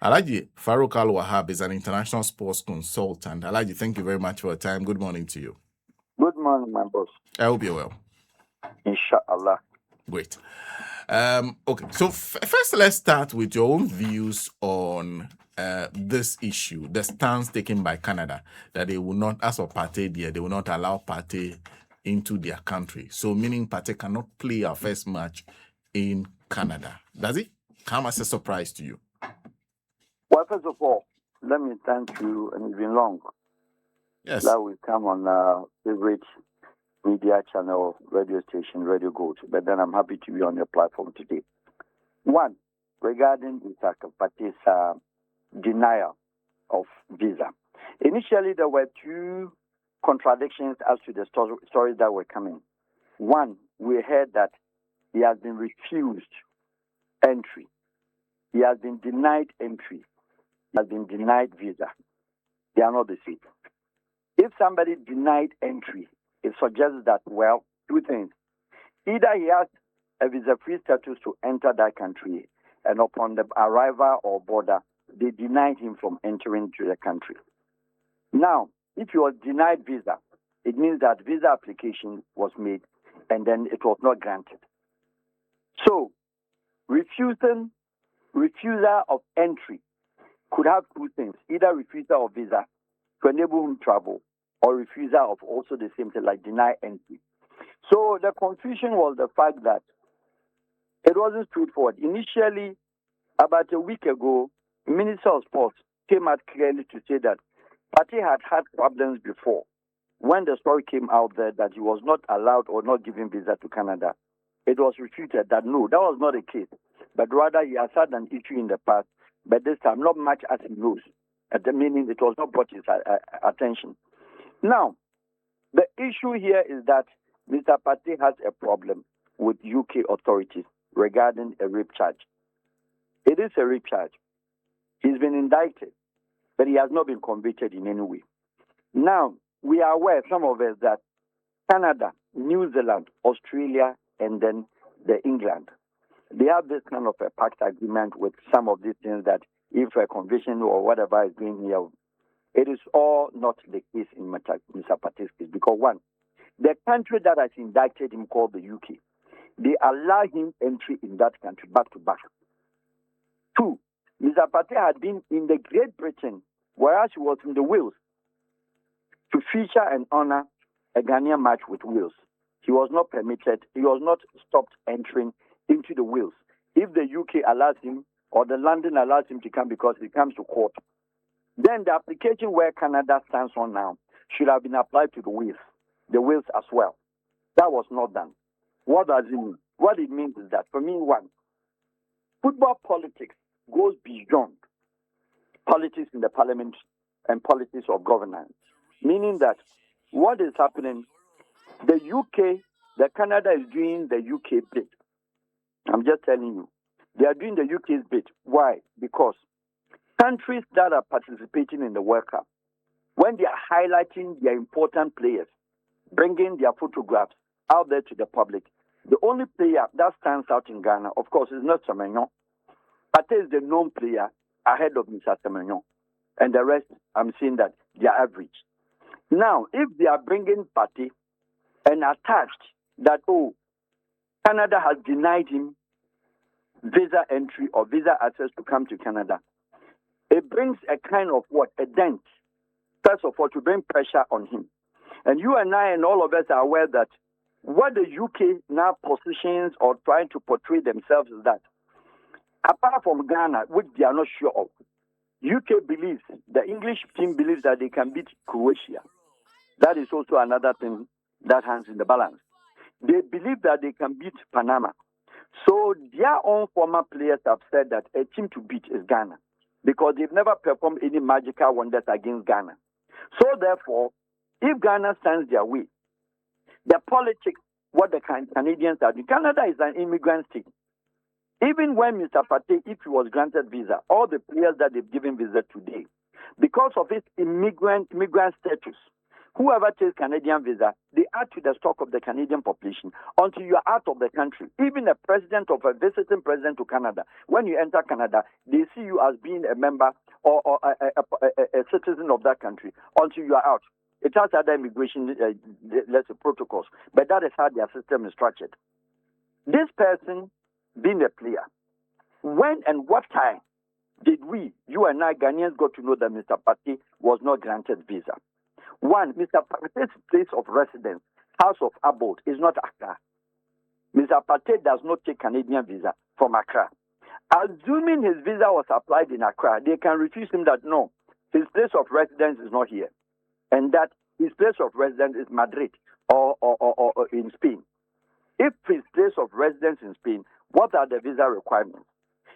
Alhaji Farouk Wahab is an international sports consultant. Alhaji, thank you very much for your time. Good morning to you. Good morning, my boss. I hope you're well. Inshallah. Great. Okay, so first let's start with your own views on this issue, the stance taken by Canada that they will not, as for Partey there, they will not allow Partey into their country. So meaning Partey cannot play our first match in Canada. Does it come as a surprise to you? Well, first of all, let me thank you, and it's been long. Yes. That we come on our favorite media channel, radio station, Radio Gold. But then I'm happy to be on your platform today. One, regarding Mr. Partey's denial of visa. Initially, there were two contradictions as to the stories that were coming. One, we heard that he has been refused entry. He has been denied entry. He has been denied visa. They are not the same. If somebody denied entry, it suggests that, well, two things. Either he has a visa-free status to enter that country, and upon the arrival or border, they denied him from entering to the country. Now, if he was denied visa, it means that visa application was made and then it was not granted. So, refusal of entry could have two things, either refusal of visa to enable him travel or refusal of also the same thing, like deny entry. So the confusion was the fact that it wasn't straightforward. Initially, about a week ago, Minister of Sports came out clearly to say that Partey had problems before. When the story came out there that he was not allowed or not given visa to Canada, it was refuted that no, that was not the case. But rather, he has had an issue in the past, but this time not much as he knows. At the meaning, it was not brought his attention. Now, the issue here is that Mr. Partey has a problem with UK authorities regarding a rape charge. It is a rape charge. He's been indicted, but he has not been convicted in any way. Now, we are aware, some of us, that Canada, New Zealand, Australia, and then the England, they have this kind of a pact agreement with some of these things that if a conviction or whatever is going here, it is all not the case in Mr. Partey's case. Because one, the country that has indicted him, called the UK, they allow him entry in that country back to back. Two, Mr. Partey had been in the Great Britain, whereas he was in the Wales, to feature and honor a Ghanaian match with Wales. He was not permitted, he was not stopped entering into the Wales. If the UK allows him, or the London allows him to come because he comes to court, then the application where Canada stands on now should have been applied to the Wales as well. That was not done. What does it mean? What it means is that, for me, one, football politics goes beyond politics in the parliament and politics of governance. Meaning that what is happening, the UK, the Canada is doing the UK bit. I'm just telling you. They are doing the UK's bit. Why? Because countries that are participating in the World Cup, when they are highlighting their important players, bringing their photographs out there to the public, the only player that stands out in Ghana, of course, is not Semenyo. Partey is the known player ahead of Mr. Semenyo. And the rest, I'm saying that they are average. Now, if they are bringing Partey and attached that, Canada has denied him visa entry or visa access to come to Canada, it brings a kind of a dent, first of all, to bring pressure on him. And you and I and all of us are aware that what the UK now positions or trying to portray themselves is that, apart from Ghana, which they are not sure of, UK believes, the English team believes that they can beat Croatia. That is also another thing that hangs in the balance. They believe that they can beat Panama. So their own former players have said that a team to beat is Ghana because they've never performed any magical wonders against Ghana. So therefore, if Ghana stands their way, the politics, what the Canadians are doing, Canada is an immigrant state. Even when Mr. Partey, if he was granted visa, all the players that they've given visa today, because of his immigrant status, whoever takes Canadian visa, they add to the stock of the Canadian population until you are out of the country. Even a president of a visiting president to Canada, when you enter Canada, they see you as being a member or a citizen of that country until you are out. It has other immigration protocols, but that is how their system is structured. This person, being a player, when and what time did we, you and I, Ghanaians, got to know that Mr. Partey was not granted visa? One, Mr. Partey's place of residence, House of Abode, is not Accra. Mr. Partey does not take Canadian visa from Accra. Assuming his visa was applied in Accra, they can refuse him that no, his place of residence is not here, and that his place of residence is Madrid or in Spain. If his place of residence in Spain, what are the visa requirements?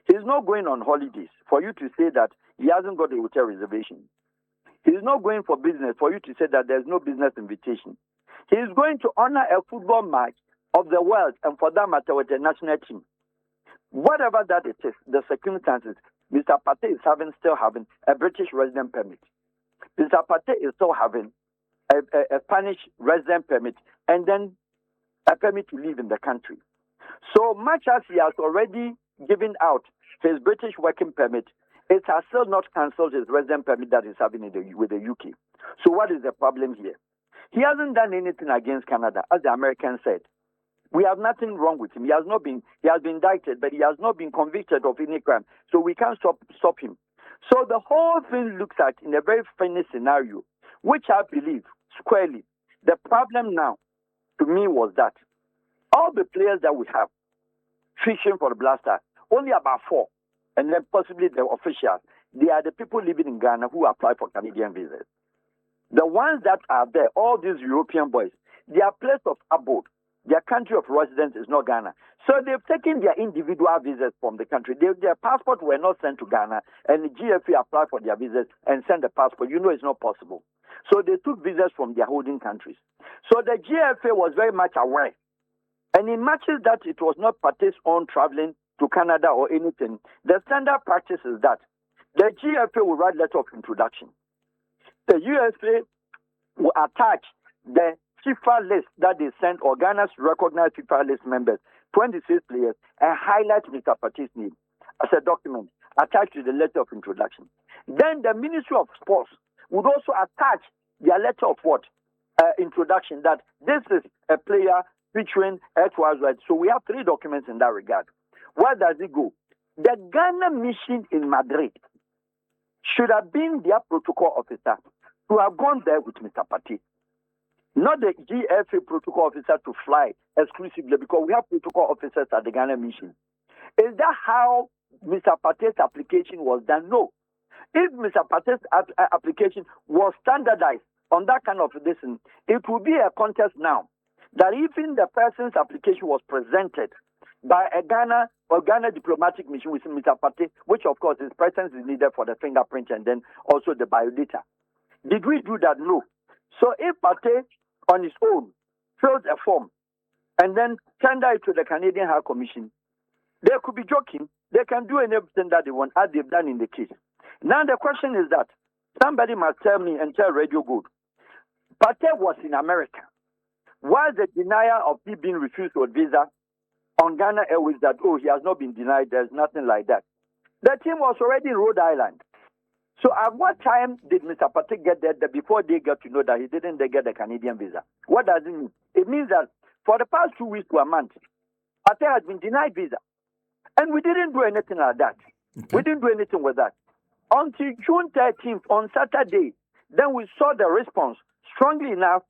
He's not going on holidays for you to say that he hasn't got a hotel reservation. He's not going for business for you to say that there's no business invitation. He's going to honor a football match of the world, and for that matter, with the national team. Whatever that it is, the circumstances, Mr. Partey is still having a British resident permit. Mr. Partey is still having a Spanish resident permit, and then a permit to live in the country. So much as he has already given out his British working permit, it has still not cancelled his resident permit that he's having with the UK. So what is the problem here? He hasn't done anything against Canada, as the Americans said. We have nothing wrong with him. He has been indicted, but he has not been convicted of any crime. So we can't stop him. So the whole thing looks at in a very funny scenario, which I believe squarely. The problem now, to me, was that all the players that we have fishing for the Blaster, only about 4, and then possibly the officials, they are the people living in Ghana who apply for Canadian visas. The ones that are there, all these European boys, their place of abode, their country of residence is not Ghana. So they've taken their individual visas from the country. Their passports were not sent to Ghana, and the GFA applied for their visas and sent the passport. You know it's not possible. So they took visas from their holding countries. So the GFA was very much aware. And in matches that it was not Partey's own traveling to Canada or anything, the standard practice is that the GFA will write letter of introduction. The USA will attach the FIFA list that they sent, or Ghana's recognized FIFA list members, 26 players, and highlight Mr. Partey's name as a document attached to the letter of introduction. Then the Ministry of Sports would also attach their letter of what? Introduction, that this is a player featuring XYZ. So we have 3 documents in that regard. Where does it go? The Ghana mission in Madrid should have been their protocol officer to have gone there with Mr. Partey, not the GFA protocol officer to fly exclusively, because we have protocol officers at the Ghana mission. Is that how Mr. Partey's application was done? No. If Mr. Partey's application was standardized on that kind of listen, it would be a contest now that even the person's application was presented by a Ghana or Ghana diplomatic mission with Mr. Partey, which of course his presence is needed for the fingerprint and then also the biodata. Did we do that? No. So if Partey on his own fills a form and then tender it to the Canadian High Commission, they could be joking. They can do anything that they want, as they've done in the case. Now the question is that somebody must tell me and tell Radio Good, Partey was in America. Why the denial of he being refused with visa on Ghana Airways that, oh, he has not been denied, there's nothing like that. The team was already in Rhode Island. So at what time did Mr. Partey get there before they got to know that he didn't get the Canadian visa? What does it mean? It means that for the past 2 weeks to a month, Partey has been denied visa. And we didn't do anything like that. Okay. We didn't do anything with that. Until June 13th, on Saturday, then we saw the response strongly enough,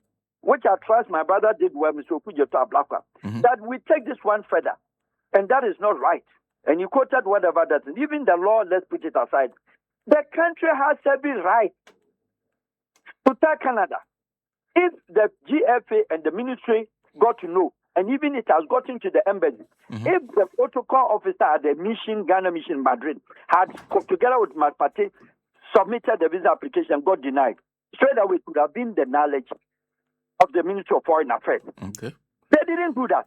which I trust my brother did well, Mr. Okujoto Ablakwa, that we take this one further. And that is not right. And you quoted whatever that is. Even the law, let's put it aside. The country has every right to tell Canada. If the GFA and the ministry got to know, and even it has gotten to the embassy, if the protocol officer at the mission, Ghana mission Madrid, had together with Mr. Partey submitted the visa application and got denied, straight away it would have been the knowledge of the Ministry of Foreign Affairs. Okay. They didn't do that.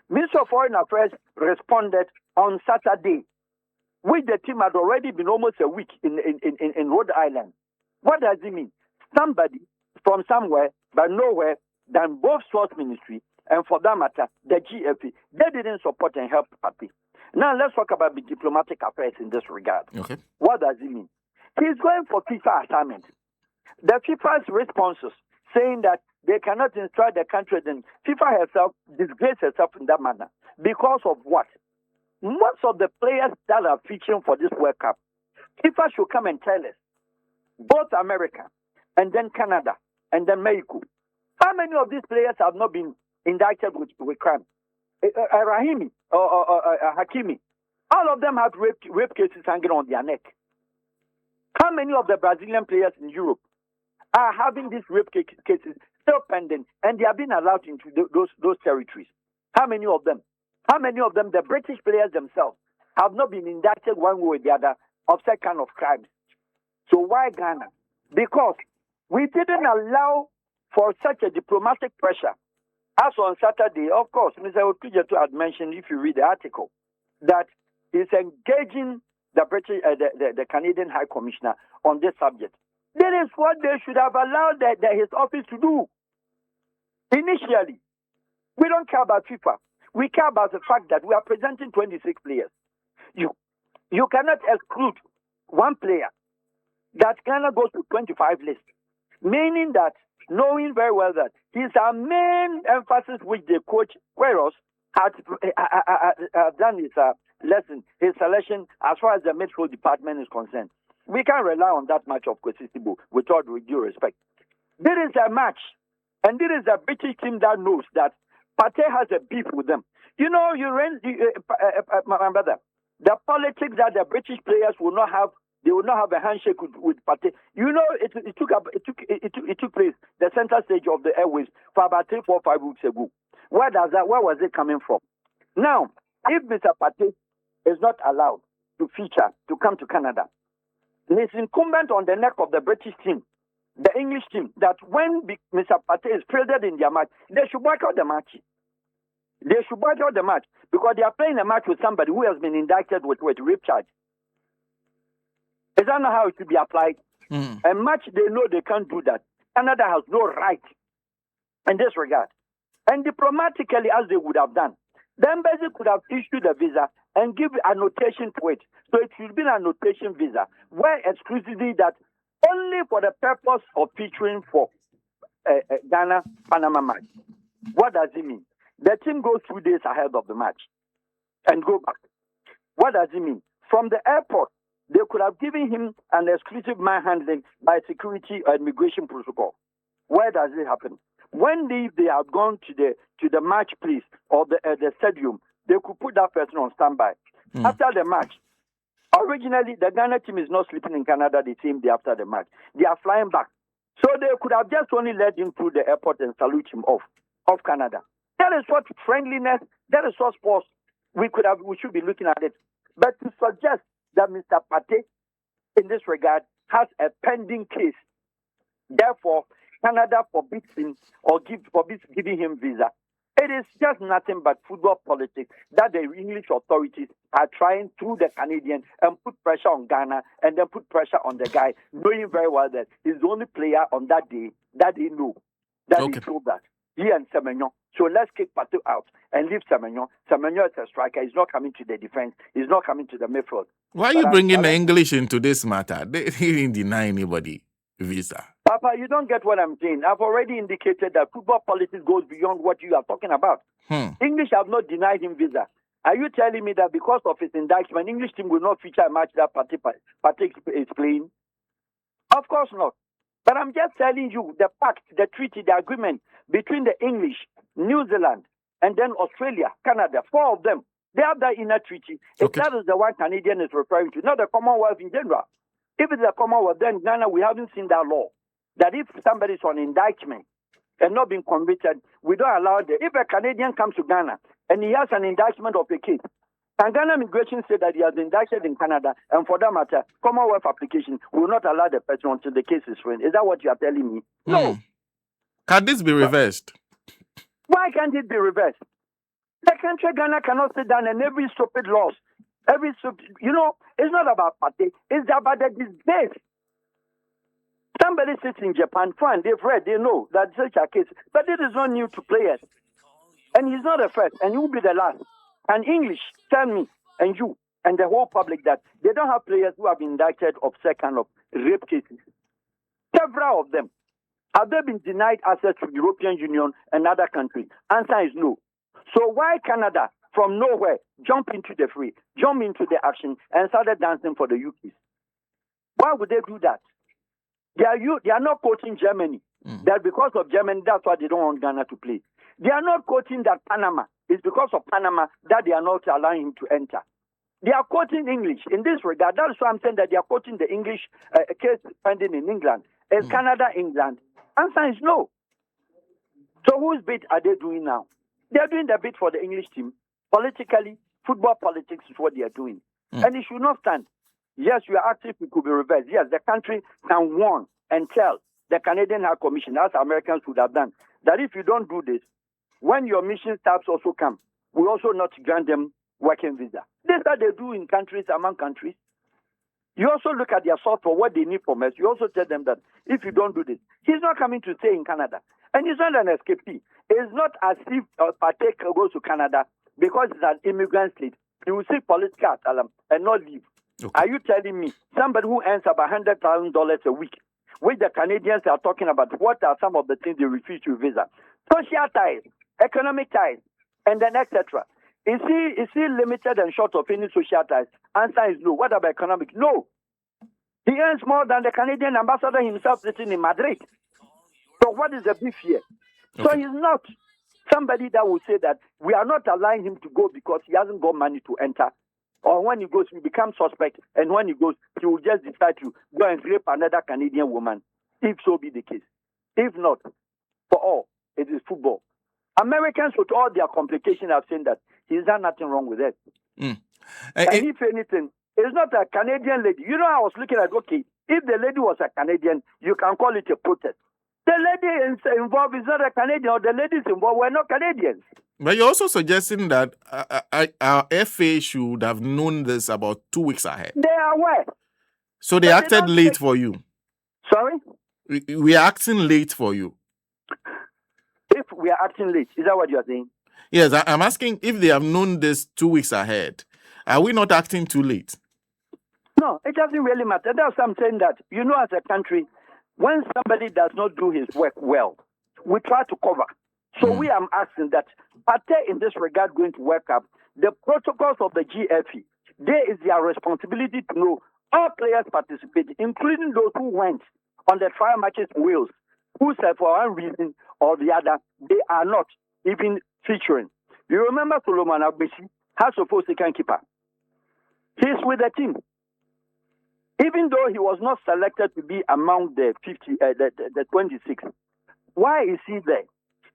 Ministry of Foreign Affairs responded on Saturday, which the team had already been almost a week in Rhode Island. What does it mean? Somebody from somewhere but nowhere than both Sports Ministry and, for that matter, the GFA. They didn't support and help Partey. Now let's talk about the diplomatic affairs in this regard. Okay. What does it mean? He's going for FIFA assignment. The FIFA's responses saying that they cannot instruct the country, then FIFA herself disgraced herself in that manner. Because of what? Most of the players that are featuring for this World Cup, FIFA should come and tell us, both America and then Canada and then Mexico, how many of these players have not been indicted with crime? Rahimi or Hakimi, all of them have rape cases hanging on their neck. How many of the Brazilian players in Europe are having these rape cases still pending, and they are being allowed into those territories? How many of them? How many of them, the British players themselves, have not been indicted one way or the other of such kind of crimes? So why Ghana? Because we didn't allow for such a diplomatic pressure. As on Saturday, of course, Mr. Otujetu had mentioned, if you read the article, that he's engaging the British, the Canadian High Commissioner on this subject. That is what they should have allowed his office to do. Initially, we don't care about FIFA. We care about the fact that we are presenting 26 players. You cannot exclude one player that Ghana goes to 25 list, meaning that knowing very well that his main emphasis which the coach Queiroz had done his lesson, his selection as far as the midfield department is concerned. We can't rely on that much of Kwesistibo with all due respect. There is a match, and there is a British team that knows that Partey has a beef with them. You know, my brother, the politics that the British players will not have, they will not have a handshake with Partey. You know, it took place the center stage of the airways for about 3, 4, 5 weeks ago. Where was it coming from? Now, if Mr. Partey is not allowed to feature, to come to Canada, it's incumbent on the neck of the British team, the English team, that when Mr. Partey is fielded in their match, they should boycott the match. They should boycott the match because they are playing a match with somebody who has been indicted with rape charge. Is that not how it should be applied? A match, they know they can't do that. Canada has no right in this regard. And diplomatically, as they would have done, the embassy could have issued a visa and give annotation to it. So it should be an annotation visa, where exclusively that only for the purpose of featuring for Ghana-Panama match. What does it mean? The team goes 2 days ahead of the match and go back. What does it mean? From the airport, they could have given him an exclusive manhandling by security or immigration protocol. Where does it happen? When they have gone to the match place or the stadium, they could put that person on standby. After the match, originally the Ghana team is not sleeping in Canada the same day after the match. They are flying back. So they could have just only let him through the airport and salute him off Canada. That is what friendliness, that is what sports we should be looking at it. But to suggest that Mr. Partey, in this regard, has a pending case, therefore Canada forbids him or forbids giving him visa, it is just nothing but football politics that the English authorities are trying through the Canadian and put pressure on Ghana and then put pressure on the guy, knowing very well that he's the only player on that day that they know that he told that. He and Semenyo. So let's kick Partey out and leave Semenyo. Semenyo is a striker. He's not coming to the defense. He's not coming to the midfield. Why are you bringing the English into this matter? They didn't deny anybody visa. Papa, you don't get what I'm saying. I've already indicated that football politics goes beyond what you are talking about. English have not denied him visa. Are you telling me that because of his indictment, English team will not feature a match that Partey is playing? Of course not. But I'm just telling you the pact, the treaty, the agreement between the English, New Zealand, and then Australia, Canada, 4 of them, they have that inner treaty. If that is the one Canadian is referring to, not the Commonwealth in general. If it's the Commonwealth, then Ghana, we haven't seen that law. That if somebody is on indictment and not being convicted, we don't allow that. If a Canadian comes to Ghana and he has an indictment of a case, and Ghana immigration said that he has been indicted in Canada, and for that matter, Commonwealth application will not allow the person until the case is framed. Is that what you are telling me? No. Can this be reversed? Why can't it be reversed? The country Ghana cannot sit down and every stupid laws, it's not about Partey, it's about the disgrace. Somebody sits in Japan, fine, they've read, they know that such a case, but it is not new to players. And he's not the first, and he will be the last. And English, tell me, and you, and the whole public that they don't have players who have been indicted of second of rape cases. Several of them. Have they been denied access to the European Union and other countries? Answer is no. So why Canada, from nowhere, jump into the fray, jump into the action, and started dancing for the UKs? Why would they do that? They are not coaching Germany. That because of Germany, that's why they don't want Ghana to play. They are not coaching that Panama. It's because of Panama that they are not allowing him to enter. They are quoting English in this regard. That's why I'm saying that they are quoting the English case pending in England. Is Canada, England? Answer is no. So whose bid are they doing now? They are doing the bid for the English team. Politically, football politics is what they are doing. And it should not stand. Yes, you are active, it could be reversed. Yes, the country can warn and tell the Canadian High Commission, as Americans would have done, that if you don't do this, when your mission staffs also come, we also not grant them working visa. This is what they do in countries among countries. You also look at their source for what they need from us. You also tell them that if you don't do this, he's not coming to stay in Canada. And he's not an escapee. It's not as if Partey goes to Canada because it's an immigrant state. He will seek political asylum and not leave. Okay. Are you telling me somebody who earns about $100,000 a week, which the Canadians are talking about, what are some of the things they refuse to visa? Social ties, economic ties, and then etc. Is he limited and short of any social ties? Answer is no. What about economic? No. He earns more than the Canadian ambassador himself sitting in Madrid. So what is the beef here? Okay. So he's not somebody that will say that we are not allowing him to go because he hasn't got money to enter. Or when he goes, he becomes suspect. And when he goes, he will just decide to go and rape another Canadian woman, if so be the case. If not, for all, it is football. Americans, with all their complications, have seen that he's done nothing wrong with it. And if anything, it's not a Canadian lady. You know, I was looking at, okay, if the lady was a Canadian, you can call it a protest. The lady involved is not a Canadian, or the ladies involved were not Canadians. But you're also suggesting that our FA should have known this about 2 weeks ahead. They are aware. So they acted late for you. Sorry? We are acting late for you. If we are acting late, is that what you are saying? Yes, I'm asking if they have known this 2 weeks ahead. Are we not acting too late? No, it doesn't really matter. That's something that, you know, as a country, when somebody does not do his work well, we try to cover. So we are asking that Partey in this regard going to work up the protocols of the GFE. There is their responsibility to know all players participating, including those who went on the trial matches in Wales, who said for one reason or the other, they are not even featuring. You remember Solomon Agbesi has supposed second keeper. He's with the team. Even though he was not selected to be among the 26, why is he there?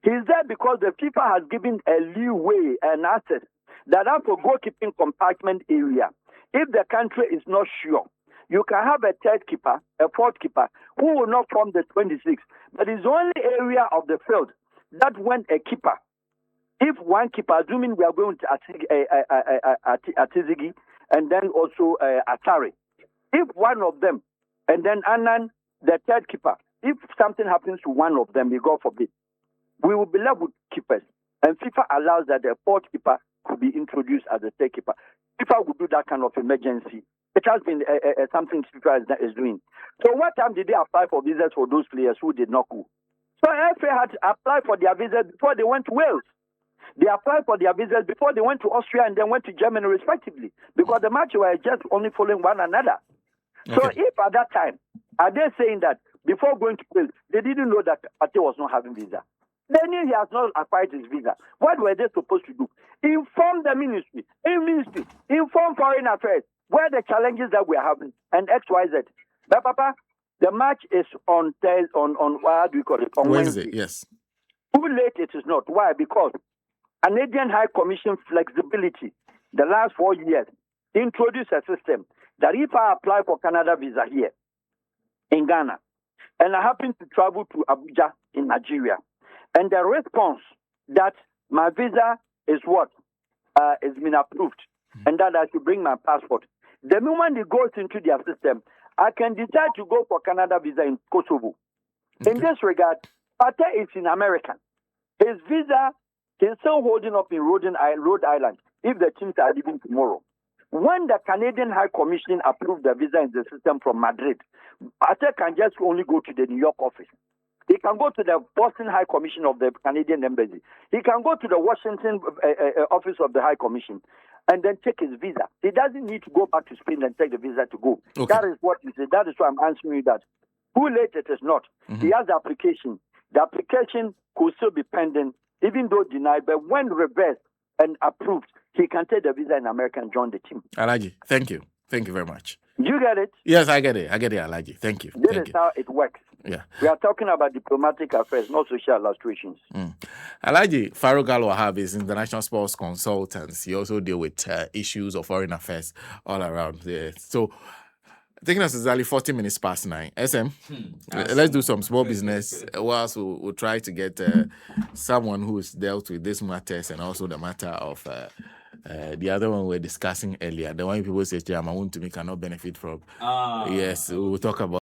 He's there because the FIFA has given a leeway and access that have a goalkeeping compartment area. If the country is not sure, you can have a third keeper, a fourth keeper, who will not form the 26. But it's the only area of the field that when a keeper, if one keeper, assuming we are going to Atizigi and then also Atari, if one of them, and then Annan, the third keeper, if something happens to one of them, may God forbid, we will be left with keepers. And FIFA allows that the fourth keeper could be introduced as a third keeper. FIFA would do that kind of emergency. It has been something FIFA is doing. So what time did they apply for visas for those players who did not go? So FA had to apply for their visas before they went to Wales. They applied for their visas before they went to Austria and then went to Germany respectively, because the matches were just only following one another. Okay. So if at that time, are they saying that before going to Wales, they didn't know that Partey was not having visa? They knew he has not acquired his visa. What were they supposed to do? Inform the ministry, inform foreign affairs, where the challenges that we are having, and XYZ. But Papa, the match is on Thursday, on what do you call it? On Wednesday. Yes. Too late it is not. Why? Because Canadian High Commission flexibility, the last 4 years, introduced a system that if I apply for Canada visa here in Ghana, and I happen to travel to Abuja in Nigeria, and the response that my visa is what has been approved, and that I should bring my passport. The moment it goes into their system, I can decide to go for Canada visa in Kosovo. Okay. In this regard, Partey is in America. His visa is still holding up in Rhode Island if the teams are leaving tomorrow. When the Canadian High Commission approved the visa in the system from Madrid, Partey can just only go to the New York office. He can go to the Boston High Commission of the Canadian Embassy. He can go to the Washington office of the High Commission and then take his visa. He doesn't need to go back to Spain and take the visa to go. Okay. That is what you say. That is why I'm answering you that. Too late it is not. He has the application. The application could still be pending, even though denied, but when reversed and approved, he can take the visa in America and join the team. Alaji, thank you. Thank you very much. You get it? Yes, I get it. I get it, Alaji. Thank you. This Thank is you. how it works. Yeah. We are talking about diplomatic affairs, not social illustrations. Alaji Farouk Wahab is international sports consultant. He also deal with issues of foreign affairs all around there. So, taking us exactly 40 minutes past 9. SM, let's do some small business. Whilst we'll try to get someone who's dealt with these matters and also the matter of the other one we were discussing earlier. The one people say, Chairman, to me cannot benefit from. Yes, we'll talk about.